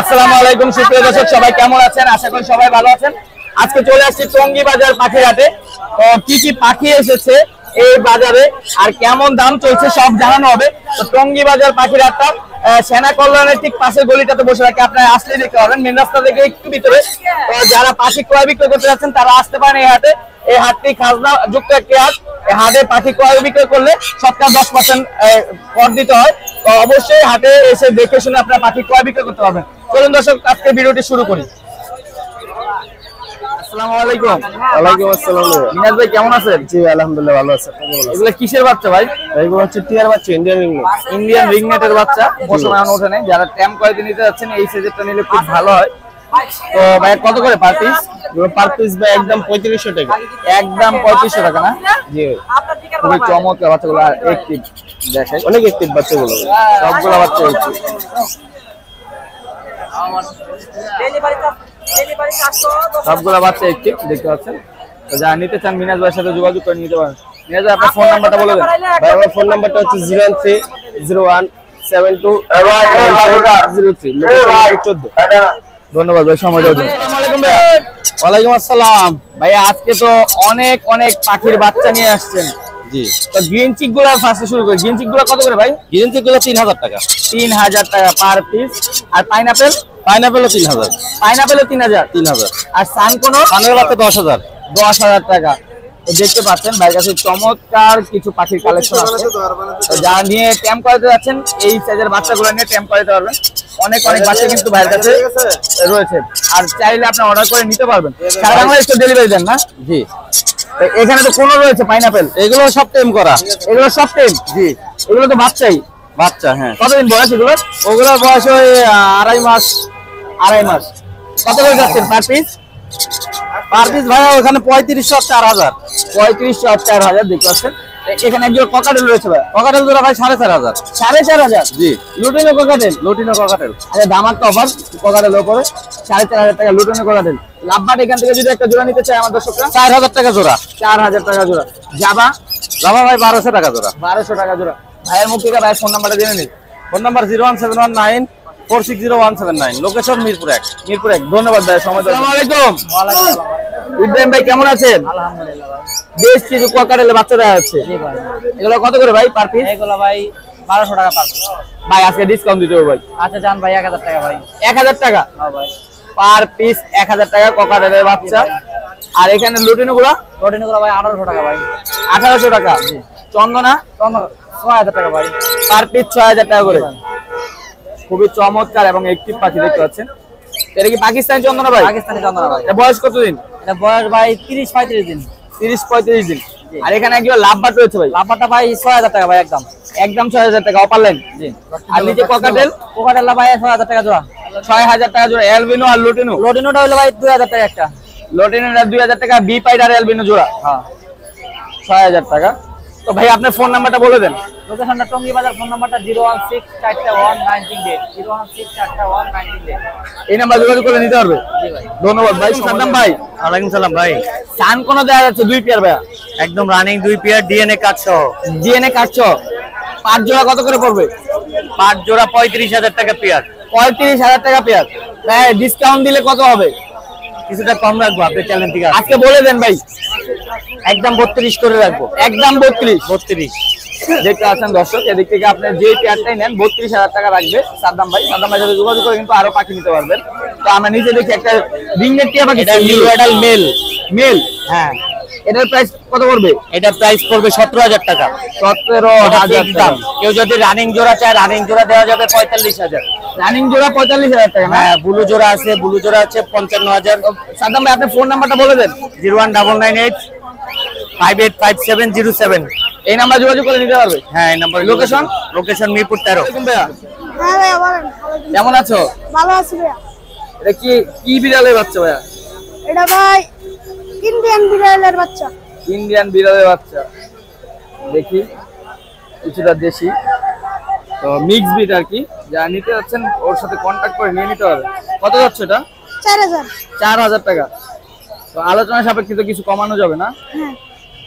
আসসালামু আলাইকুম সুপ্রিয় দর্শক, সবাই কেমন আছেন? আশা করি সবাই ভালো আছেন। আজকে চলে আসছি টঙ্গী বাজার পাখির হাটে। তো কি কি পাখি এসেছে এই বাজারে আর কেমন দাম চলছে সব জানানো হবে। তো টঙ্গী বাজার পাখির হাটটা সেনা কল্যাণের ঠিক পাশের গলিটাতে বসে থাকে, আপনারা আসলে দেখতে পাবেন মেন রাস্তা থেকে একটু ভিতরে। তো যারা পাখি ক্রয় বিক্রয় করতে যাচ্ছেন তারা আসতে পারেন এই হাটে। এই হাটটি খাজনা যুক্ত একটি হাট। এই হাটে পাখি ক্রয় বিক্রয় করলে শতকরা 10% কর দিতে হয়। তো অবশ্যই হাটে এসে দেখে শুনে আপনারা পাখি ক্রয় বিক্রয় করতে পারবেন। চলুন দর্শক, আজকে ভিডিওটি শুরু করি। আসসালামু আলাইকুম। ওয়ালাইকুম আসসালাম। মিনাজ ভাই কেমন আছেন? জি আলহামদুলিল্লাহ ভালো আছে। এগুলো কিসের বাচ্চা ভাই? এগুলো হচ্ছে টিয়ার বাচ্চা, ইন্ডিয়ান রিংনেট। ইন্ডিয়ান রিংনেটের বাচ্চা, বর্তমানে ওঠে নেই। যারা ট্যাম কোয়ালিটি নিতে যাচ্ছেন এই সেজেরটা নিলে খুব ভালো হয়। তো ভাই কত করে পার পিস? পার পিস ভাই একদম 3500 টাকা। একদম 3500 টাকা না? জি খুবই চমৎকার বাচ্চাগুলো। আর একটিভ দেখেন, অনেক একটিভ বাচ্চাগুলো, সবগুলো বাচ্চা একটিভ। সবগুলো বাচ্চা একটিভ দেখতে পাচ্ছেন। তো যারা নিতে চান মিনাজ ভাইয়ের সাথে যোগাযোগ করে নিতে পারেন। মিনাজ ভাই আপনার ফোন নাম্বারটা বলে দেন। ভাই আমার ফোন নাম্বারটা হচ্ছে 030172030। ধন্যবাদ ভাই, সময় দেওয়ার জন্য। আসসালামু আলাইকুম ভাই। ওয়ালাইকুম আসসালাম। ভাই আজকে তো অনেক অনেক পাখির বাচ্চা নিয়ে আসছেন। জি তো গ্রিন চিক গুলো ফার্স্টে শুরু করি। গ্রিন চিক গুলো কত করে ভাই? গ্রিন চিক গুলো 3000 টাকা। 3000 টাকা পার পিস। আর পাইনাপেল? পাইনাপেলও 3000। পাইনাপেলও 3000। আর সানকোনো? সানকোনো 10,000। 10,000 টাকা। তো দেখতে পাচ্ছেন ভাইয়ের কাছে চমৎকার কিছু পাখির কালেকশন আছে। তো যারা নিয়ে ট্যাম্প করাতে যাচ্ছেন এই সাইজের বাচ্চাগুলো নিয়ে ট্যাম্প করাতে পারবেন। অনেক অনেক বাচ্চা কিন্তু ভাইয়ের কাছে রয়েছে। আর চাইলে আপনি অর্ডার করে নিতে পারবেন। সারা বাংলাদেশ তো ডেলিভারি দেন না? জি। এখানে তো কোনো রয়েছে পাইনাপেল, এগুলো সব টেম করা। এগুলো সব টেম? জি। এগুলো তো বাচ্চাই? বাচ্চা, হ্যাঁ। কতদিন বয়স এগুলো? ওগুলো বয়স ওই 2.5 মাস। 2.5 মাস। কত করে যাচ্ছেন পার পিস? পার পিস ভাই ওখানে 3500 4000। 3500 আর 4000 দেখতে পাচ্ছেন। এখানে একজন ককাটেল রয়েছে ভাই। ককাটেল জোড়া ভাই 4500। 4500? জি। Lutino cockatiel? Lutino cockatiel. আচ্ছা, দাম একটা অফার ককাটেল উপরে 4500 টাকা লুটিনো ককাটেল। লাভবাট এখান থেকে যদি একটা জোড়া নিতে চায় আমার দর্শকরা? 4000 টাকা জোড়া। 4000 টাকা জোড়া। জাবা? জাবা ভাই 1200 টাকা জোড়া। 1200 টাকা জোড়া। ভাইয়ের মুখ থেকে ভাইয়ের ফোন নাম্বারটা জেনে নিন। Phone number 01719460179। Location Mirpur 1। Mirpur 1। ধন্যবাদ ভাই, সময় দেওয়ার জন্য। আসসালামু আলাইকুম। ইব্রাহিম ভাই কেমন আছেন? আলহামদুলিল্লাহ ভাই। বেশ কিছু ককাটেলের বাচ্চা দেওয়া আছে। জি ভাই। এগুলো কত করে ভাই পার পিস? এগুলো ভাই 1200 টাকা পার পিস। ভাই আজকে ডিসকাউন্ট দিতে হবে ভাই। আচ্ছা যান ভাই 1000 টাকা ভাই। 1000 টাকা? হ্যাঁ ভাই। পার পিস 1000 টাকা ককাটেলের বাচ্চা। আর এখানে লুটিনো গুলা? লটিনগুলো ভাই 1800 টাকা ভাই। 1800 টাকা। চন্দনা? 6000 টাকা ভাই। পার পিস 6000 টাকা করে। খুবই চমৎকার এবং একটিভ পাখি দেখতে পাচ্ছেন। এটা কি পাকিস্তানি চন্দনা ভাই? পাকিস্তানি চন্দনা ভাই। এটা বয়স কতদিন? এটা বয়স ভাই 30-35 দিন। 30-35 দিন। আর এখানে একজন লাভবাট রয়েছে ভাই। লাভবারটা ভাই 6000 টাকা ভাই একদম। একদম 6000 টাকা অপার লাইন। জি। আর নিচে ককাটেল? কোকাটেল ভাই 6000 টাকা জোড়া। 6000 টাকা জোড়া। অ্যালবিনো আর লুটিনো? লটিনোটা হলো ভাই 2000 টাকা একটা। লটিনোটা 2000 টাকা। বি পাইড আর অ্যালবিনো জোড়া? হ্যাঁ। 6000 টাকা। তো ভাই আপনার ফোন নাম্বারটা বলে দেন। লোকেশনটা টঙ্গী বাজার। ফোন নাম্বারটা 0164193 0164193। এই নাম্বার যোগাযোগ করে নিতে পারবে। জি ভাই। ধন্যবাদ ভাই। সাদ্দাম ভাই ওয়ালাইকুম সালাম ভাই। চান কোন দেওয়া যাচ্ছে 2 পেয়ার ভাই? একদম রানিং 2 পেয়ার ডিএনএ কার্ড সহ। ডিএনএ কাটছ? পাঁচ জোড়া কত করে পড়বে? 5 জোড়া 35000 টাকা পেয়ার। 35,000 টাকা পেয়ার। ভাই ডিসকাউন্ট দিলে কত হবে? কিছুটা কম রাখবো, আপনি চ্যালেঞ্জ ঠিক আছে। আজকে বলে দেন ভাই। একদম 32 করে রাখবো। একদম 32। 32। দেখতে আছেন দর্শক, এদিক থেকে আপনি যে পেয়ারটাই নেন 32,000 টাকা রাখবে সাদ্দাম ভাই। সাদ্দাম ভাই সাথে যোগাযোগ করে কিন্তু আরো পাখি নিতে পারবেন। তো আমরা নিচে দেখি একটা রিংনেট টিয়া পাখি। এটা নিউ অ্যাডাল মেল। মেল? হ্যাঁ। এটার প্রাইস কত পড়বে? এটা প্রাইস পড়বে 17000 টাকা। 17,000 দাম। টাকা। কেউ যদি রানিং জোড়া চায় রানিং জোড়া দেওয়া যাবে 45000। রানিং জোড়া 45,000 টাকা না? হ্যাঁ, ব্লু জোড়া আছে, ব্লু জোড়া আছে 55000। সাদ্দাম ভাই আপনার ফোন নাম্বারটা বলে দেন। 01998585707। এই নাম্বার যোগাযোগ করে নিতে পারবে। হ্যাঁ, এই নাম্বার। লোকেশন? লোকেশন মিরপুর 13। ভাইয়া হ্যাঁ ভাইয়া বলেন। কেমন আছো? ভালো আছি ভাইয়া। এটা কি কি বিড়ালের বাচ্চা ভাইয়া? এটা ভাই ইন্ডিয়ান বিড়ালের বাচ্চা। ইন্ডিয়ান বিড়ালের বাচ্চা। দেখি কিছুটা দেশি, তো মিক্স ব্রিড আর কি। যারা নিতে যাচ্ছেন ওর সাথে কন্ট্যাক্ট করে নিয়ে নিতে হবে। কত যাচ্ছে এটা? 4000। 4000 টাকা। তো আলোচনা সাপেক্ষে তো কিছু কমানো যাবে না? হ্যাঁ।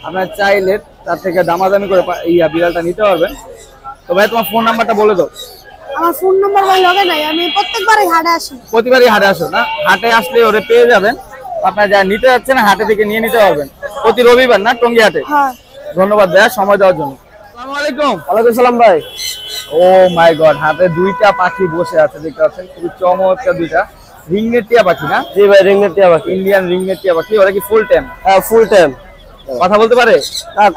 আপনার চাইলে তার থেকে দামাদামি করে বিড়ালটা নিতে পারবেন। তো ভাই তোমার ফোন নাম্বারটা বলে দাও। আমার ফোন নাম্বার ভাই লগে নাই, আমি প্রত্যেকবারই হাটে আসি। প্রতিবারই হাটে আসো না? হাটে আসলে ওরে পেয়ে যাবেন, আপনারা যা নিতে যাচ্ছেন হাটে থেকে নিয়ে নিতে পারবেন প্রতি রবিবার না টঙ্গী হাটে। হ্যাঁ ধন্যবাদ ভাইয়া সময় দেওয়ার জন্য। আসসালামু আলাইকুম। ওয়ালাইকুম সালাম ভাই। ও মাই গড, হাতে দুইটা পাখি বসে আছে দেখতে পাচ্ছেন, খুবই চমৎকার দুইটা রিংনেট টিয়া পাখি না? জি ভাই, রিংনেট টিয়া পাখি। ইন্ডিয়ান রিংনেট টিয়া পাখি। ওরা কি ফুল টাইম? Full time. কথা বলতে পারে?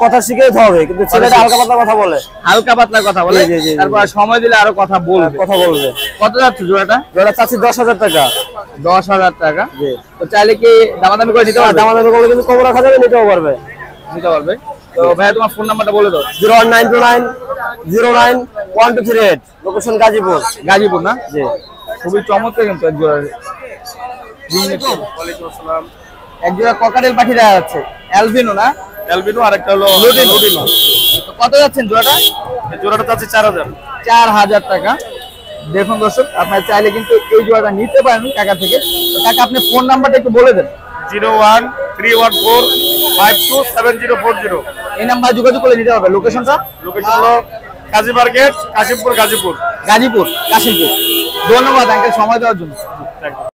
কথা শিখে হবে, কিন্তু ছেলেটা হালকা পাতলা কথা বলে। হালকা পাতলা কথা বলে। জি, জি, জি, জি। তারপর সময় দিলে আরো কথা বলবে। কথা বলবে। কত যাচ্ছে জোড়াটা? জোড়া চাচ্ছি 10,000 টাকা। 10,000 টাকা। জি। তো চাইলে কি দামাদামি করে নিতে পারবে? দামাদামি করলে কিন্তু কম রাখা যাবে, নিতেও পারবে। নিতে পারবে। তো ভাইয়া তোমার ফোন নাম্বারটা বলে দাও। 01929091238, লোকেশন গাজীপুর। গাজীপুর না? জি। খুবই চমৎকার কিন্তু এক জোড়া রিংনেট। ওয়ালাইকুম আসসালাম। এক জোড়া ককাটেল পাখি দেখা যাচ্ছে, অ্যালবিনো না? অ্যালবিনো, আরেকটা হলো লুটিনো। তো কত যাচ্ছেন জোড়াটা? এই জোড়াটা চাচ্ছি 4,000। 4,000 টাকা। দেখুন দর্শক, আপনারা চাইলে কিন্তু এই জোড়াটা নিতে পারেন কাকা থেকে। তো কাকা আপনি ফোন নাম্বারটা একটু বলে দেন। 01314527040। এই নাম্বার যোগাযোগ করে নিতে হবে। লোকেশনটা? লোকেশন হলো কাজী মার্কেট, কাশিমপুর, গাজীপুর। গাজীপুর, কাশিমপুর। ধন্যবাদ আঙ্কেল সময় দেওয়ার জন্য।